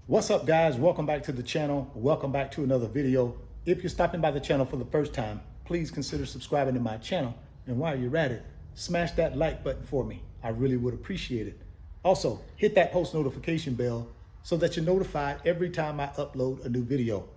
What's up, guys? Welcome back to the channel. Welcome back to another video. If you're stopping by the channel for the first time, please consider subscribing to my channel. And while you're at it, smash that like button for me. I really would appreciate it. Also, hit that post notification bell so that you're notified every time I upload a new video.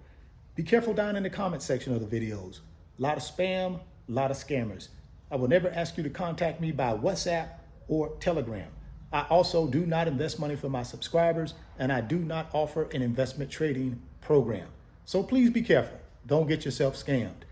Be careful down in the comment section of the videos. A lot of spam, a lot of scammers. I will never ask you to contact me by WhatsApp or Telegram. I also do not invest money for my subscribers, and I do not offer an investment trading program. So please be careful. Don't get yourself scammed.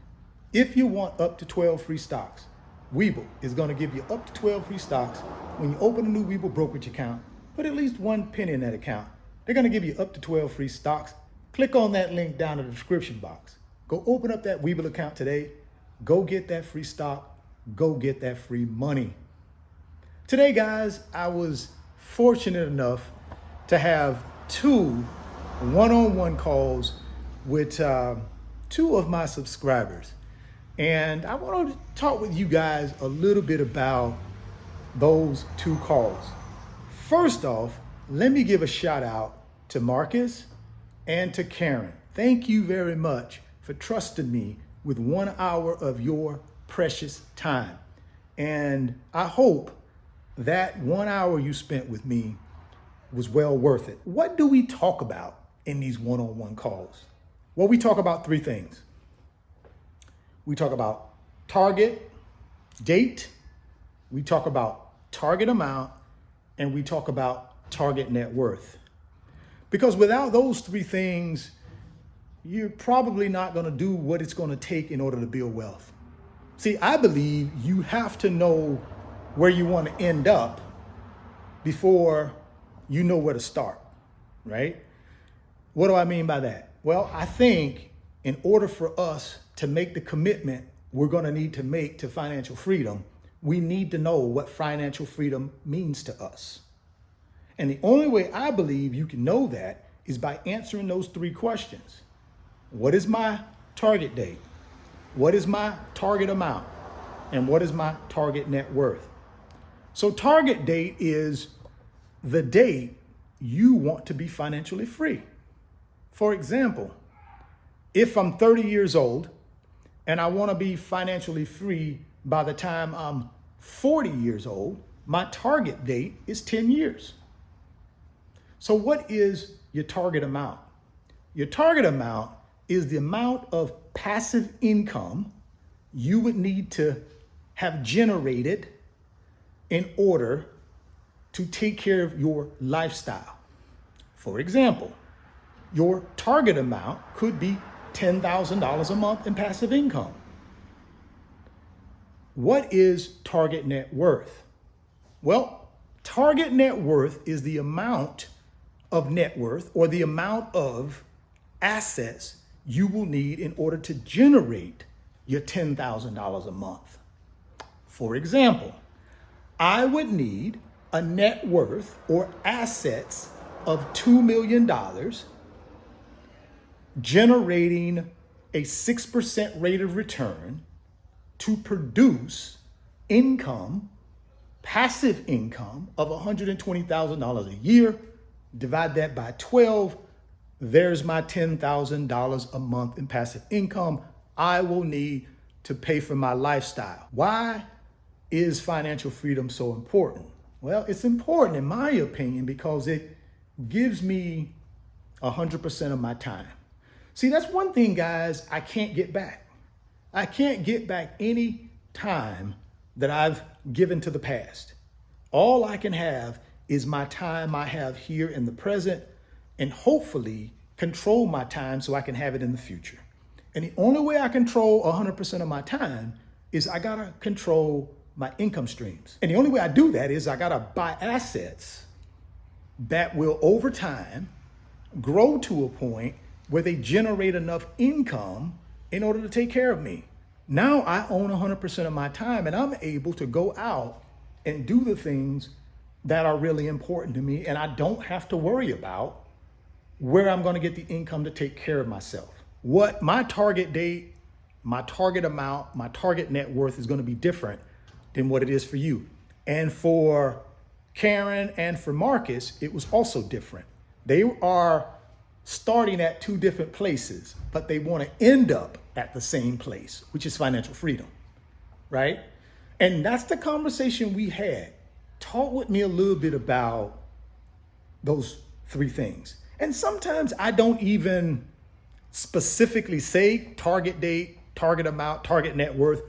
If you want up to 12 free stocks, Weeble is going to give you up to 12 free stocks when you open a new Weeble brokerage account. Put at least $1 in that account. They're going to give you up to 12 free stocks. Click on that link down in the description box. Go open up that Weeble account today. Go get that free stock. Go get that free money. Today, guys, I was fortunate enough to have two one-on-one calls with two of my subscribers. And I want to talk with you guys a little bit about those two calls. First off, let me give a shout out to Marcus and to Karen. Thank you very much for trusting me with 1 hour of your precious time. And I hope that 1 hour you spent with me was well worth it. What do we talk about in these one-on-one calls? Well, we talk about three things. We talk about target date, we talk about target amount, and we talk about target net worth. Because without those three things, you're probably not going to do what it's going to take in order to build wealth. See, I believe you have to know where you want to end up before you know where to start, right? What do I mean by that? Well, I think in order for us to make the commitment we're going to need to make to financial freedom, we need to know what financial freedom means to us. And the only way I believe you can know that is by answering those three questions. What is my target date? What is my target amount? And what is my target net worth? So target date is the date you want to be financially free. For example, if I'm 30 years old and I want to be financially free by the time I'm 40 years old, my target date is 10 years. So what is your target amount? Your target amount is the amount of passive income you would need to have generated in order to take care of your lifestyle. For example, your target amount could be $10,000 a month in passive income. What is target net worth? Well, target net worth is the amount of net worth or the amount of assets you will need in order to generate your $10,000 a month. For example, I would need a net worth or assets of $2 million, generating a 6% rate of return to produce income, passive income of $120,000 a year. Divide that by 12. There's my $10,000 a month in passive income I will need to pay for my lifestyle. Why is financial freedom so important? Well, it's important in my opinion because it gives me 100% of my time. See, that's one thing, guys, I can't get back. I can't get back any time that I've given to the past. All I can have is my time I have here in the present and hopefully control my time so I can have it in the future. And the only way I control 100% of my time is I gotta control my income streams. And the only way I do that is I gotta buy assets that will over time grow to a point where they generate enough income in order to take care of me. Now I own 100% of my time and I'm able to go out and do the things that are really important to me. And I don't have to worry about where I'm gonna get the income to take care of myself. What my target date, my target amount, my target net worth is gonna be different than what it is for you. And for Karen and for Marcus, it was also different. They are starting at two different places, but they want to end up at the same place, which is financial freedom, right? And that's the conversation we had. Talk with me a little bit about those three things. And sometimes I don't even specifically say target date, target amount, target net worth.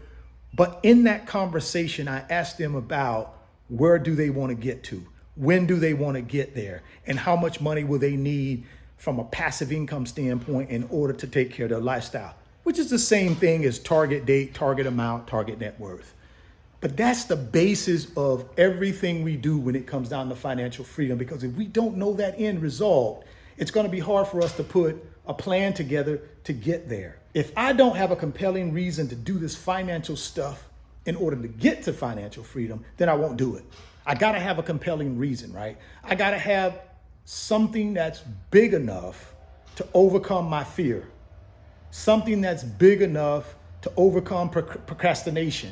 But in that conversation, I ask them about where do they want to get to? When do they want to get there? And how much money will they need from a passive income standpoint in order to take care of their lifestyle, which is the same thing as target date, target amount, target net worth. But that's the basis of everything we do when it comes down to financial freedom, because if we don't know that end result, it's going to be hard for us to put a plan together to get there. If I don't have a compelling reason to do this financial stuff in order to get to financial freedom, then I won't do it. I got to have a compelling reason, right? I got to have something that's big enough to overcome my fear, something that's big enough to overcome procrastination,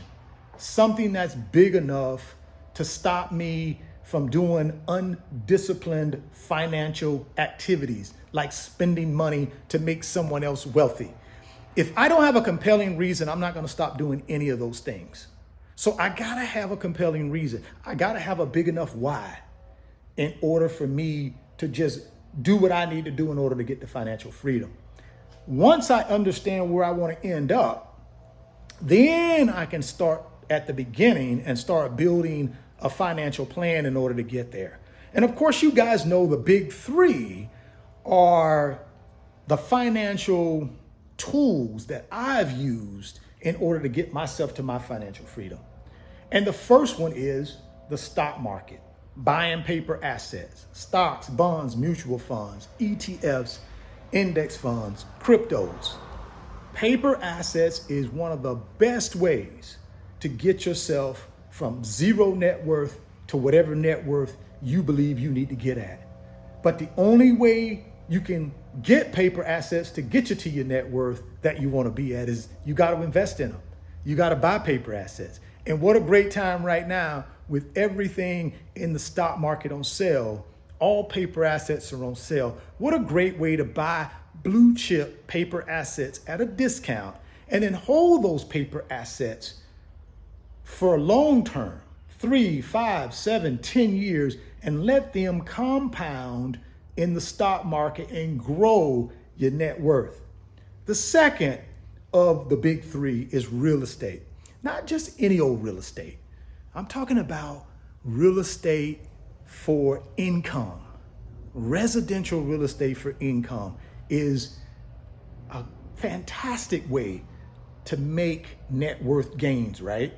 something that's big enough to stop me from doing undisciplined financial activities like spending money to make someone else wealthy. If I don't have a compelling reason, I'm not going to stop doing any of those things. So I got to have a compelling reason. I got to have a big enough why in order for me to just do what I need to do in order to get to financial freedom. Once I understand where I want to end up, then I can start at the beginning and start building a financial plan in order to get there. And of course, you guys know the big three are the financial tools that I've used in order to get myself to my financial freedom. And the first one is the stock market, buying paper assets, stocks, bonds, mutual funds, ETFs, index funds, cryptos. Paper assets is one of the best ways to get yourself from zero net worth to whatever net worth you believe you need to get at. But the only way you can get paper assets to get you to your net worth that you want to be at is you got to invest in them. You got to buy paper assets. And what a great time right now with everything in the stock market on sale. All paper assets are on sale. What a great way to buy blue chip paper assets at a discount and then hold those paper assets for a long term, 3, 5, 7, 10 years, and let them compound in the stock market and grow your net worth. The second of the big three is real estate. Not just any old real estate. I'm talking about real estate for income. Residential real estate for income is a fantastic way to make net worth gains, right?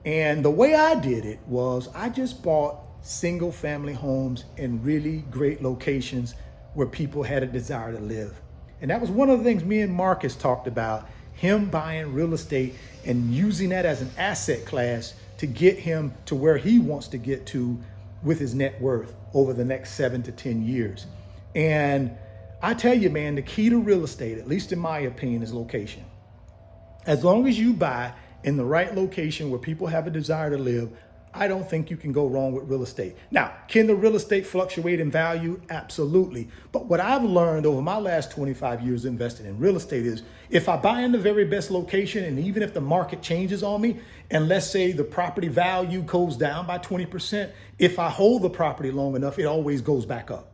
And the way I did it was I just bought single family homes in really great locations where people had a desire to live. And that was one of the things me and Marcus talked about, him buying real estate and using that as an asset class to get him to where he wants to get to with his net worth over the next 7 to 10 years. And I tell you, man, the key to real estate, at least in my opinion, is location. As long as you buy in the right location where people have a desire to live, I don't think you can go wrong with real estate. Now, can the real estate fluctuate in value? Absolutely. But what I've learned over my last 25 years investing in real estate is if I buy in the very best location, and even if the market changes on me, and let's say the property value goes down by 20%, if I hold the property long enough, it always goes back up.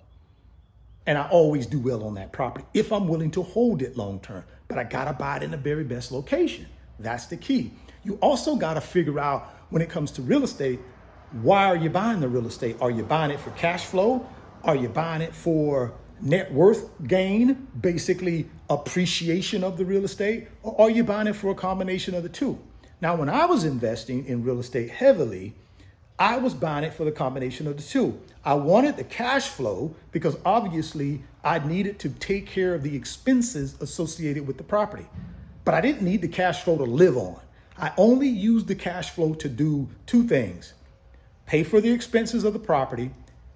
And I always do well on that property if I'm willing to hold it long term. But I got to buy it in the very best location. That's the key. You also got to figure out when it comes to real estate, why are you buying the real estate? Are you buying it for cash flow? Are you buying it for net worth gain, basically appreciation of the real estate? Or are you buying it for a combination of the two? Now, when I was investing in real estate heavily, I was buying it for the combination of the two. I wanted the cash flow because obviously I needed to take care of the expenses associated with the property, but I didn't need the cash flow to live on. I only used the cash flow to do two things: pay for the expenses of the property,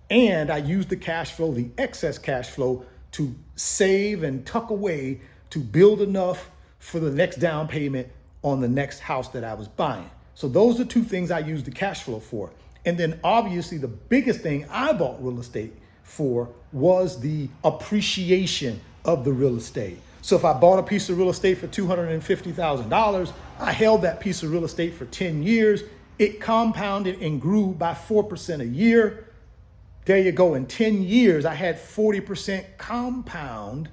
and I used the cash flow, the excess cash flow, to save and tuck away to build enough for the next down payment on the next house that I was buying. So those are two things I used the cash flow for. And then obviously the biggest thing I bought real estate for was the appreciation of the real estate. So if I bought a piece of real estate for $250,000, I held that piece of real estate for 10 years. It compounded and grew by 4% a year. There you go. In 10 years, I had 40% compound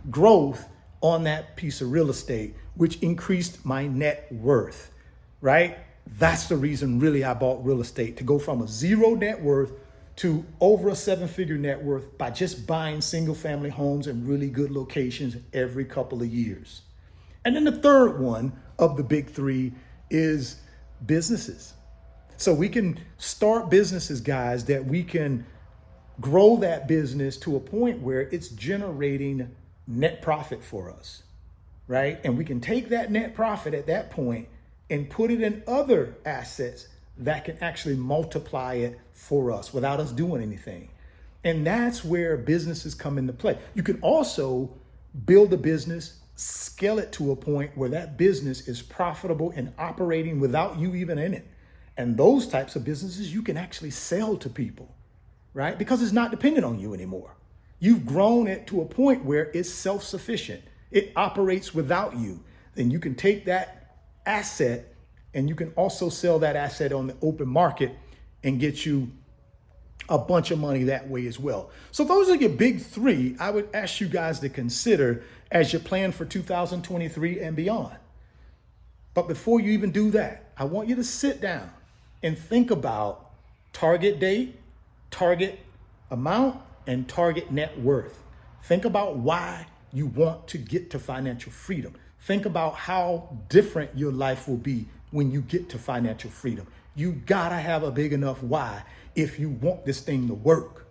growth on that piece of real estate, which increased my net worth, right? That's the reason really I bought real estate, to go from a zero net worth to over a 7-figure net worth by just buying single family homes in really good locations every couple of years. And then the third one of the big three is businesses. So we can start businesses, guys, that we can grow that business to a point where it's generating net profit for us, right? And we can take that net profit at that point and put it in other assets that can actually multiply it for us without us doing anything. And that's where businesses come into play. You can also build a business, scale it to a point where that business is profitable and operating without you even in it. And those types of businesses you can actually sell to people, right? Because it's not dependent on you anymore. You've grown it to a point where it's self-sufficient. It operates without you. Then you can take that asset and you can also sell that asset on the open market and get you a bunch of money that way as well. So those are your big three I would ask you guys to consider as you plan for 2023 and beyond. But before you even do that, I want you to sit down and think about target date, target amount, and target net worth. Think about why you want to get to financial freedom. Think about how different your life will be when you get to financial freedom. You gotta have a big enough why if you want this thing to work.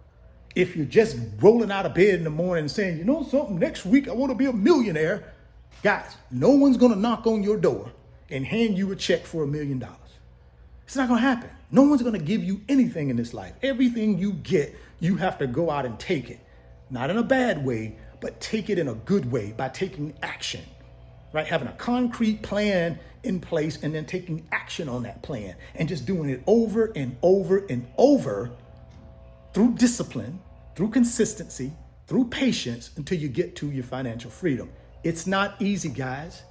If you're just rolling out of bed in the morning and saying, you know something, next week I want to be a millionaire, guys, no one's gonna knock on your door and hand you a check for $1 million. It's not gonna happen. No one's gonna give you anything in this life. Everything you get, you have to go out and take it. Not in a bad way, but take it in a good way by taking action, right? Having a concrete plan in place and then taking action on that plan and just doing it over and over and over through discipline, through consistency, through patience until you get to your financial freedom. It's not easy, guys,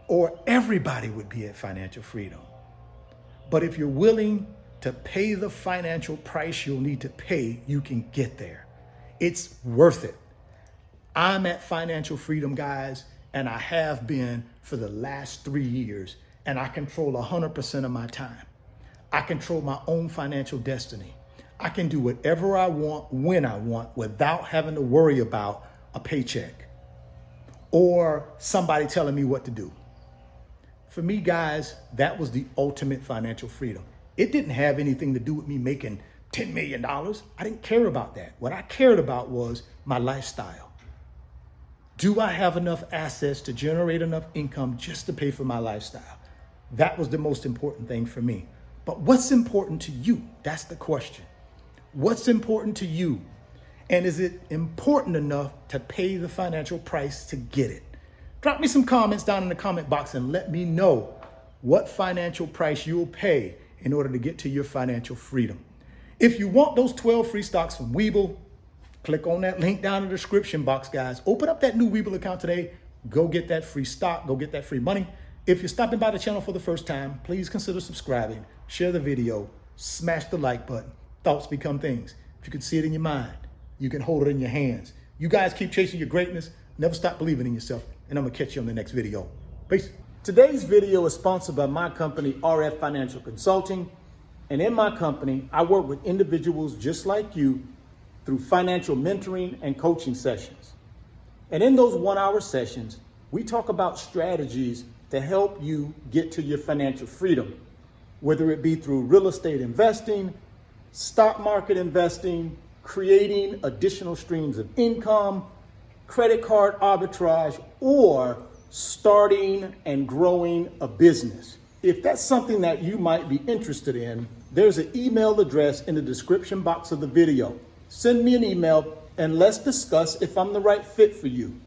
or everybody would be at financial freedom. But if you're willing to pay the financial price you'll need to pay, you can get there. It's worth it. I'm at financial freedom, guys, and I have been for the last 3 years, and I control 100% of my time. I control my own financial destiny. I can do whatever I want, when I want, without having to worry about a paycheck or somebody telling me what to do. For me, guys, that was the ultimate financial freedom. It didn't have anything to do with me making $10 million. I didn't care about that. What I cared about was my lifestyle. Do I have enough assets to generate enough income just to pay for my lifestyle? That was the most important thing for me. But what's important to you? That's the question. What's important to you? And is it important enough to pay the financial price to get it? Drop me some comments down in the comment box and let me know what financial price you'll pay in order to get to your financial freedom. If you want those 12 free stocks from Weeble, click on that link down in the description box, guys. Open up that new Weeble account today. Go get that free stock. Go get that free money. If you're stopping by the channel for the first time, please consider subscribing, share the video, smash the like button. Thoughts become things. If you can see it in your mind, you can hold it in your hands. You guys keep chasing your greatness. Never stop believing in yourself. And I'm going to catch you on the next video. Peace. Today's video is sponsored by my company, RF Financial Consulting. And in my company, I work with individuals just like you through financial mentoring and coaching sessions. And in those 1-hour sessions, we talk about strategies to help you get to your financial freedom, whether it be through real estate investing, stock market investing, creating additional streams of income, credit card arbitrage, or starting and growing a business. If that's something that you might be interested in, there's an email address in the description box of the video. Send me an email and let's discuss if I'm the right fit for you.